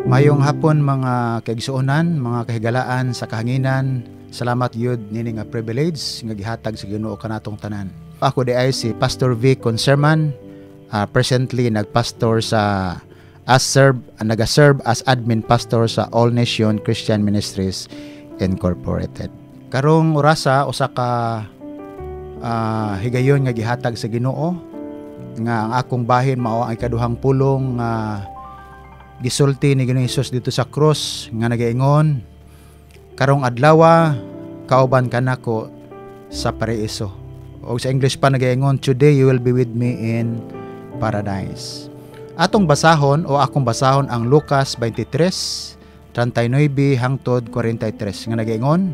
Mayong hapon mga kaigsuonan, mga kahigalaan sa kahanginan. Salamat yud nini nga privilege nga gihatag sa Ginoo kanatong tanan. Ako di ay si Pastor V. Conserman, presently nagpastor sa nagaserve as admin pastor sa All Nation Christian Ministries Incorporated. Karong orasa usa ka higayon nga gihatag sa Ginoo nga ang akong bahin mao ang ikaduhang pulong nga gisulti ni Ginoong Hesus dito sa cross nga nagaingon, karong adlaw kauban kanako sa paraiso. O sa English pa nagaingon, today you will be with me in paradise. Atong basahon o akong basahon ang Lucas 23:39 hangtod 43 nga nagaingon,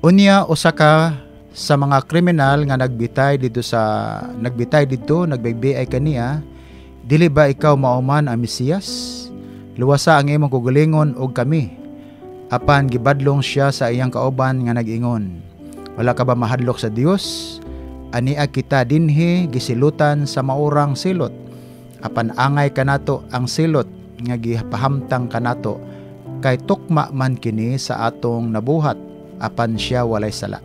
unya usa ka sa mga kriminal nga nagbitay nagbigbiay kaniya, dili ba ikaw mauman ang Mesiyas? Luwasa ang imong kugulingon og kami. Apan gibadlong siya sa iyang kauban nga nag-ingon, wala ka ba mahadlok sa Dios? Ania kita dinhi gisilutan sa maurang silot. Apan angay kanato ang silot nga gipahamtang kanato, kay tukma man kini sa atong nabuhat, apan siya walay sala.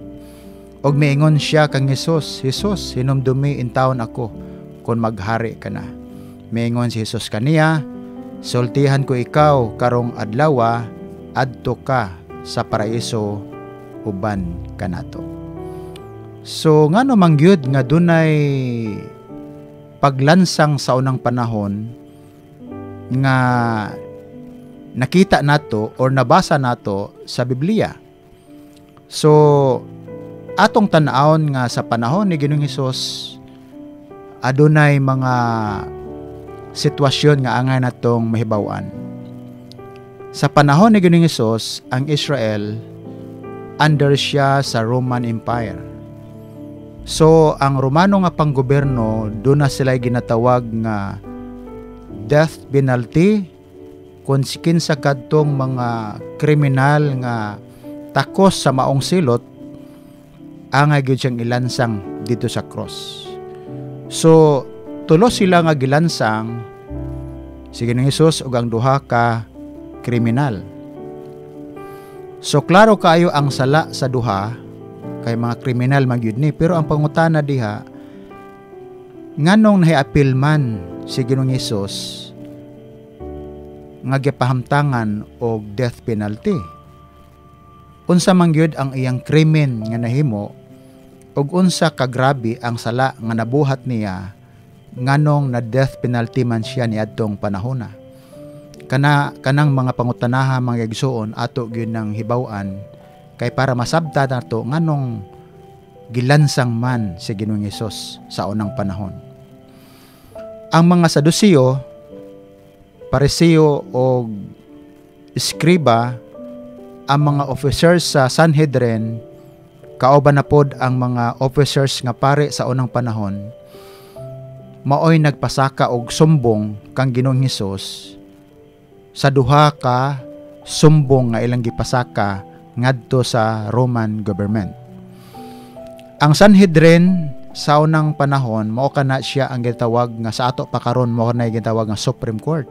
Og miingon siya kang Hesus, Hesus, hinumdumi in taon ako kung maghari ka na. Miingon si Hesus kaniya, sultihan ko ikaw karong adlaw adto ka sa paraiso uban kanato. So ngano man gyud nga dunay paglansang sa unang panahon nga nakita nato or nabasa nato sa Biblia. So atong tan-awon nga sa panahon ni Ginoong Hesus adunay mga sitwasyon nga angay natong mahibaw-an. Sa panahon ni Ginoong Hesus, ang Israel under siya sa Roman Empire. So ang Romano nga panggoberno, doon na sila ginatawag nga death penalty kung kinsa kadtong mga kriminal nga takos sa maong silot angay gyud siyang ilansang dito sa cross. So tulo sila nga gilansang si Ginoong Hesus ug ang duha ka kriminal. So klaro kaayo ang sala sa duha kay mga kriminal man gyud ni, pero ang pangutana diha, nganong nahiapil man si Ginoong Hesus nga gipahamtangan og death penalty? Unsa man gyud ang iyang krimen nga nahimo ug unsa kagrabe ang sala nga nabuhat niya nganong na death penalty man siya niadtong panahona. Kanang mga pangutanaha mga igsuon ato gyud nang hibaw-an kay para masabta nato nganong gilansang man si Ginoong Hesus sa unang panahon. Ang mga Saduceo, Pariseo o Eskriba, ang mga officers sa Sanhedrin, kauban na pod ang mga officers nga pare sa unang panahon, maoy nagpasaka og sumbong kang Ginoong Hesus sa duha ka sumbong nga ilang gipasaka ngadto sa Roman government. Ang Sanhedrin sa unang panahon mao kana siya ang gitawag nga sa ato pa karon mao na gitawag nga Supreme Court.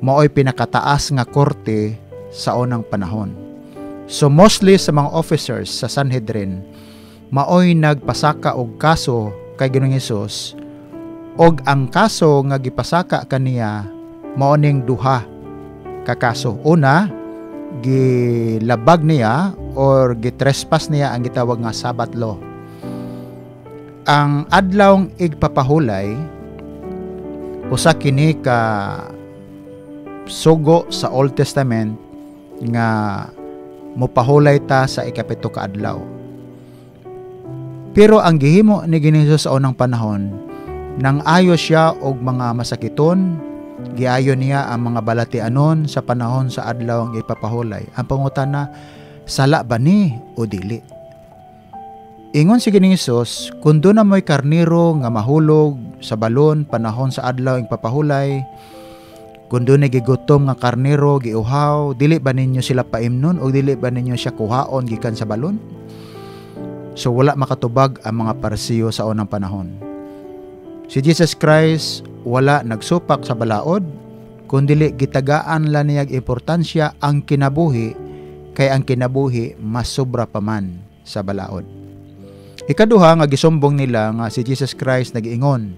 Maoy pinakataas nga korte sa unang panahon. So mostly sa mga officers sa Sanhedrin maoy nagpasaka og kaso kay Ginoong Hesus, og ang kaso nga gipasaka kaniya mao ning duha ka kaso. Una, gilabag niya or gitrespass niya ang gitawag nga Sabbath law. Ang adlawng igpapahulay usa kini ka sugo sa Old Testament nga mopahulay ta sa ikapito ka adlaw. Pero ang gihimo ni Ginoong Hesus sa unang panahon, nang ayo siya og mga masakiton, giayo niya ang mga balatianon sa panahon sa adlaw ang ipapahulay. Ang pangutana, sala ba ni o dili? Ingon si Ginoong Hesus, kung doon na mo'y karniro nga mahulog sa balon panahon sa adlaw ang ipapahulay, kung doon na gigutom nga karniro giuhaw, dili ba ninyo sila paimnon o dili ba ninyo siya kuhaon gikan sa balon? So wala makatubag ang mga Pariseo sa unang panahon. Si Jesus Christ wala nagsupak sa balaod, kundili gitagaan la niyag importansya ang kinabuhi, kay ang kinabuhi mas sobra pa man sa balaod. Ikaduha nga gisumbong nila nga si Jesus Christ nag-ingon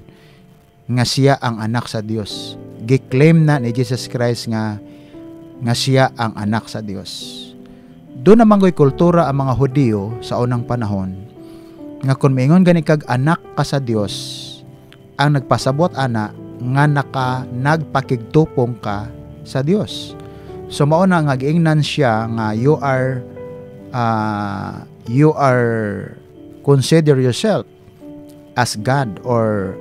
nga siya ang anak sa Dios. Giklaim na ni Jesus Christ nga siya ang anak sa Dios. Doon naman ko'y kultura ang mga Hudyo sa unang panahon nga kung maingon gani kag anak ka sa Dios, ang nagpasabot ana nga nagpakigtupong ka sa Dios. So mao na nga giingnan siya nga you are consider yourself as God, or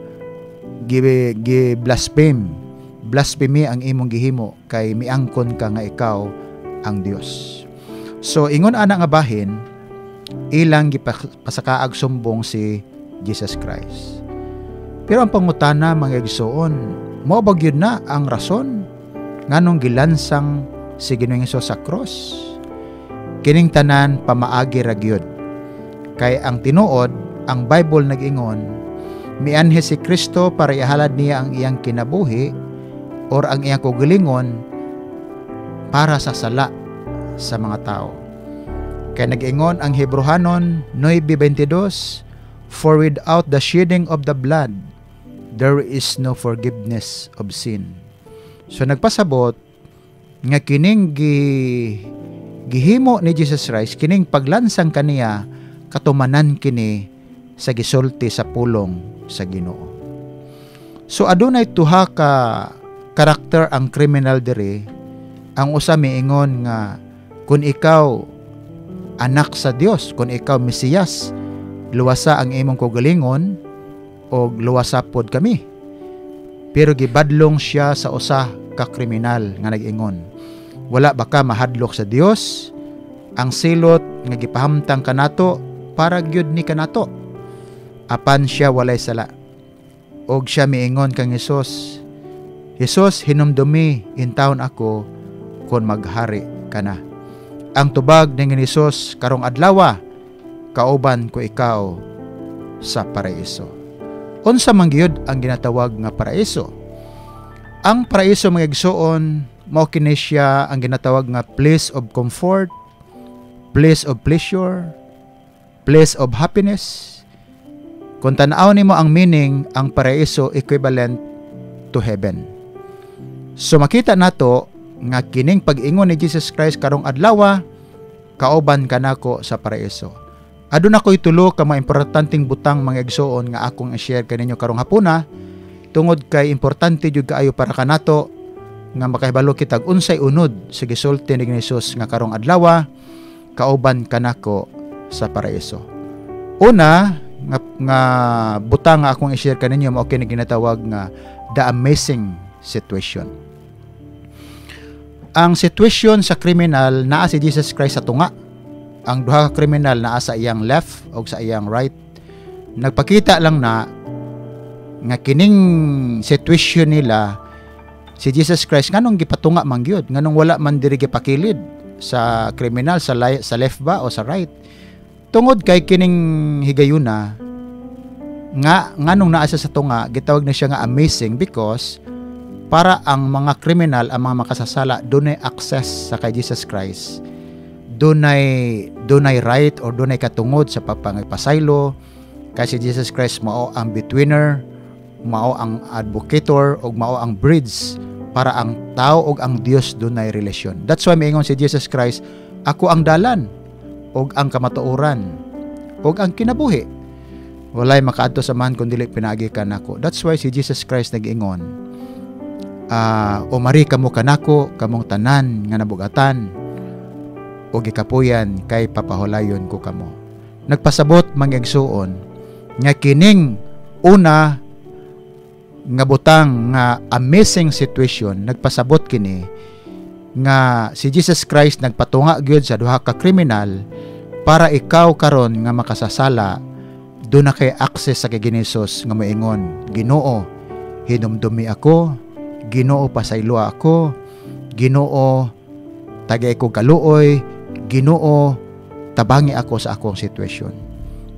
blasphemy ang imong gihimo kay miangkon ka nga ikaw ang Dios. So ingon ana nga bahin, ilang gipasakaag sumbong si Jesus Christ. Pero ang pangutana mga igsoon, mao ba gyud na ang rason nganong gilansang si Ginoong Hesus sa cross? Kining tanan pamaagi ra gyud. Kay ang tinuod, ang Bible nag-ingon, mianhi si Kristo para ihalad niya ang iyang kinabuhi or ang iyang kaugalingon para sa sala sa mga tao. Kaya nag-ingon ang Hebrehanon 9:22, for without the shedding of the blood, there is no forgiveness of sin. So nagpasabot nga kining gihimo ni Jesus Christ, kining paglansang kaniya, katumanan kini sa gisulti sa pulong sa Ginoo. So adunay tuha ka karakter ang criminal diri. Ang usa miingon nga kung ikaw anak sa Dios, kung ikaw Mesiyas, luwasa ang imong kaugalingon o luwasa pod kami. Pero gibadlong siya sa usa ka kriminal nga nag-ingon, wala ba ka mahadlok sa Dios? Ang silot nga gipahamtang kanato para gyud ni kanato. Apan siya walay sala. Og siya miingon kang Hesus, Hesus, hinumdumi in taon ako kon maghari kana. Ang tubag ning Hesus karong adlaw, kauban ko ikaw sa paraiso. Unsa man gyud ang ginatawag nga paraiso? Ang paraiso mga igsoon, mao kini siya ang ginatawag nga place of comfort, place of pleasure, place of happiness. Kung tanaw nimo ang meaning, ang paraiso equivalent to heaven. So makita nato nga kining pag-ingon ni Jesus Christ karong adlaw, kauban kanako sa paraiso. Aduna ko'y tulo ka mga importanteng butang mga igsoon nga akong i-share kaninyo karong hapuna, tungod kay importante jud kaayo para kanato nga makahibalo kitag unsay unod sa gisulti ni Jesus nga karong adlaw, kauban kanako sa paraiso. Una nga butang nga akong i-share kaninyo mao kini ginatawag nga the amazing situation. Ang sitwasyon sa kriminal naa si Jesus Christ sa tunga. Ang duha ka kriminal naa sa iyang left o sa iyang right. Nagpakita lang na nga kining sitwasyon nila si Jesus Christ nganong gipatunga man gyud, nganong wala man diri gipakilid sa kriminal sa left ba o sa right. Tungod kay kining higayuna nga nganong naa siya sa tunga, gitawag na siya nga amazing because para ang mga kriminal, ang mga makasasala, dunay access sa kay Jesus Christ. Dunay right or dunay katungod sa pagpangipasaylo. Kasi Jesus Christ mao ang betweener, mao ang advocator, o mao ang bridge para ang tao og ang Dios dunay relasyon. That's why miingon si Jesus Christ, ako ang dalan, og ang kamatuoran, og ang kinabuhi. Walay makaadto sa man kun dili pinagi ka nako. That's why si Jesus Christ nag-ingon, umari kamo kanako kamong tanan nga nabugatan o gikapuyan kay papahulayon ko kamo. Nagpasabot mga igsoon nga kining una nga butang nga amazing situation, nagpasabot kini nga si Jesus Christ nagpatunga gyud sa duha ka kriminal para ikaw karon nga makasasala do na kay access sa kay Hesus nga moingon, Ginoo, hinumdumi ako, Ginoo pasaylo ako, Ginoo tagay ko kaluoy, Ginoo tabangi ako sa akong sitwasyon.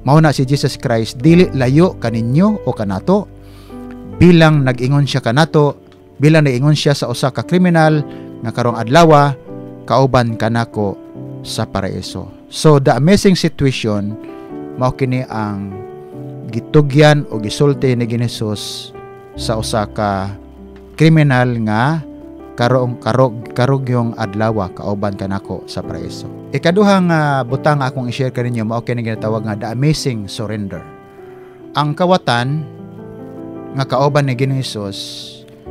Mao na si Jesus Christ dili layo kaninyo o kanato, bilang nag-ingon siya kanato Bilang niingon siya sa usa ka kriminal nga karong adlaw kauban kanako sa paraiso. So the amazing situation mao kini ang gitugyan o gisulti ni Hesus sa usa ka kriminal nga karog yung adlaw kauban kanako sa paraiso. Ikaduhang butang akong i-share kaninyo mao kini ginatawag nga the amazing surrender. Ang kawatan nga kauban ni Hesus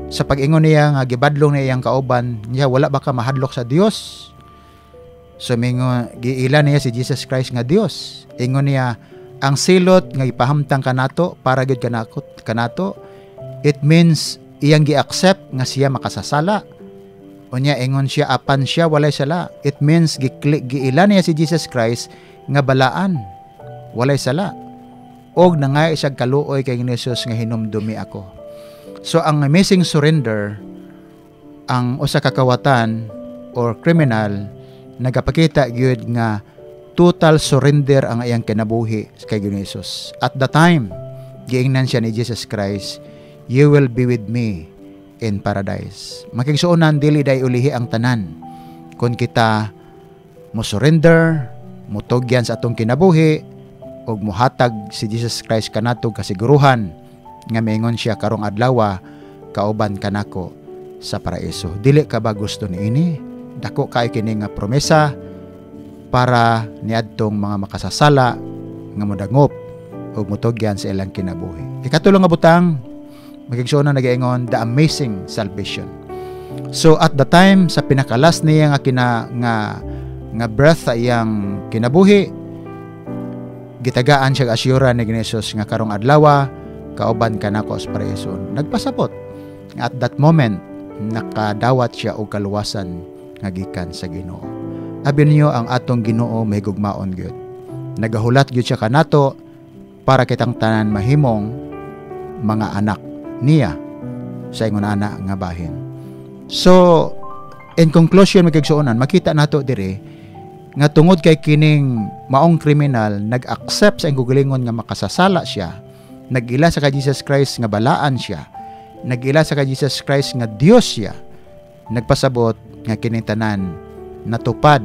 sa pag-ingon niya nga gibadlong niya ang kauban niya, wala baka mahadlok sa Dios. So mingon giila niya si Jesus Christ nga Dios. Ingon niya ang silot nga ipahamtang kanato para gid kanato, it means iyang gi-accept nga siya makasasala. Unya ingon siya apan siya walay sala. It means giila niya si Jesus Christ nga balaan, walay sala. Og nangay isag kaluoy kay Hesus nga hinumdumi ako. So ang amazing surrender, ang usa ka kawatan or criminal nagapakita gyud nga total surrender ang iyang kinabuhi kay Hesus. At the time giingnan siya ni Jesus Christ, you will be with me in paradise. Makigsuonan dili day ulihi ang tanan kun kita mo surrender, mutugyan sa atong kinabuhi og muhatag si Jesus Christ kanato kasiguruhan nga maingon siya karong adlaw kauban kanako sa paraiso. Dili ka ba gusto niini? Dako kay kini nga promesa para niadtong mga makasasala nga modangop ug mutugyan sa ilang kinabuhi. Ikatulo nga butang magigsuon na nagaingon the amazing salvation. So at the time sa pinakalas niya nga breath sa iyang kinabuhi, gitagaan siya asyura ni Hesus nga karong adlaw kauban kanako sa paraiso. Nagpasabot. At that moment nakadawat siya og kaluwasan nga gikan sa Ginoo. Abi niyo ang atong Ginoo mahigugmaon gyud. Nagahulat gyud siya kanato para kitang tanan mahimong mga anak niya sa ingon ana nga bahin. So in conclusion magigsuonan, makita nato dire nga tungod kay kining maong kriminal nag-accept sa inggugalingon nga makasasala siya, nag-ila sa kay Jesus Christ nga balaan siya, nag-ila sa kay Jesus Christ nga Dios siya, nagpasabot nga kining tanan natupad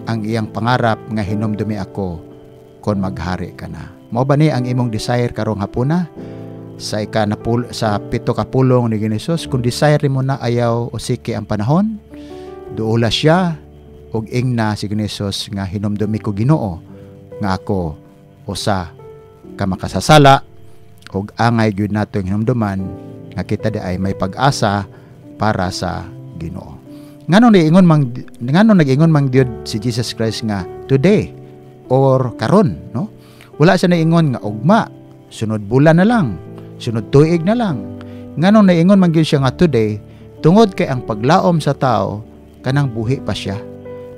ang iyang pangarap nga hinumdumi ako kon maghari ka na. Mao ba ni ang imong desire karong hapuna sa sa 7 ka pulong ni Hesus? Kung desire mo na ayaw o siki ang panahon, duula siya og ingna si Hesus nga hinumdumi ko Ginoo nga ako usa ka makasasala og angay gyud nato hinumduman nga kita di ay may pag-asa para sa Ginoo. Nganong nag-ingon mang Diod si Jesus Christ nga today or karon, no? Wala siya naingon nga ugma, sunod bulan na lang, sunod tuig na lang. Nganong naingon man gyud siya nga today tungod kay ang paglaom sa tao kanang buhi pa siya.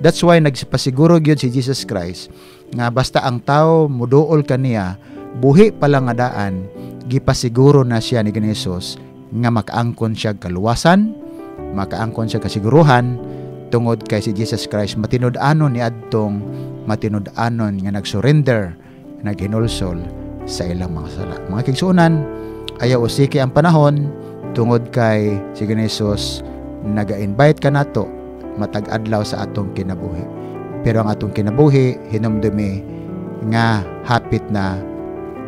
That's why nagpasiguro gyud si Jesus Christ nga basta ang tao muduol kaniya, buhi pa lang nga daan, gipasiguro na siya ni Hesus nga makaangkon siya kaluwasan, makaangkon siya kasiguruhan tungod kay si Jesus Christ matinud-anon ni adtong matinud-anon nga nagsurrender, naghinulsol sa ilang mga sala. Mga kigsuonan, ayaw usiki ang panahon tungod kay si Hesus naga-invite ka nato matag adlaw sa atong kinabuhi. Pero ang atong kinabuhi hinumdumi nga hapit na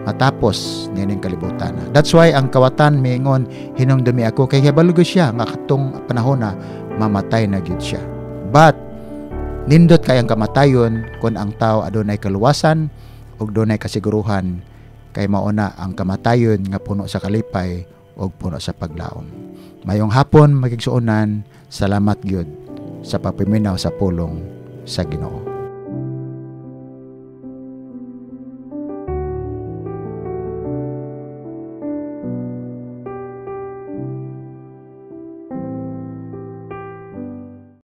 matapos nining kalibutan. That's why ang kawatan miingon hinumdumi ako kay hibalugo siya nga katong panahon na mamatay na gyud siya. But nindot kay ang kamatayon kun ang tao adunay kaluwasan ug dunay kasiguruhan, kay mauna ang kamatayon nga puno sa kalipay ug puno sa paglaom. Mayong hapon magigsuonan, salamat gyud sa pagpiminaw sa pulong sa Ginoo.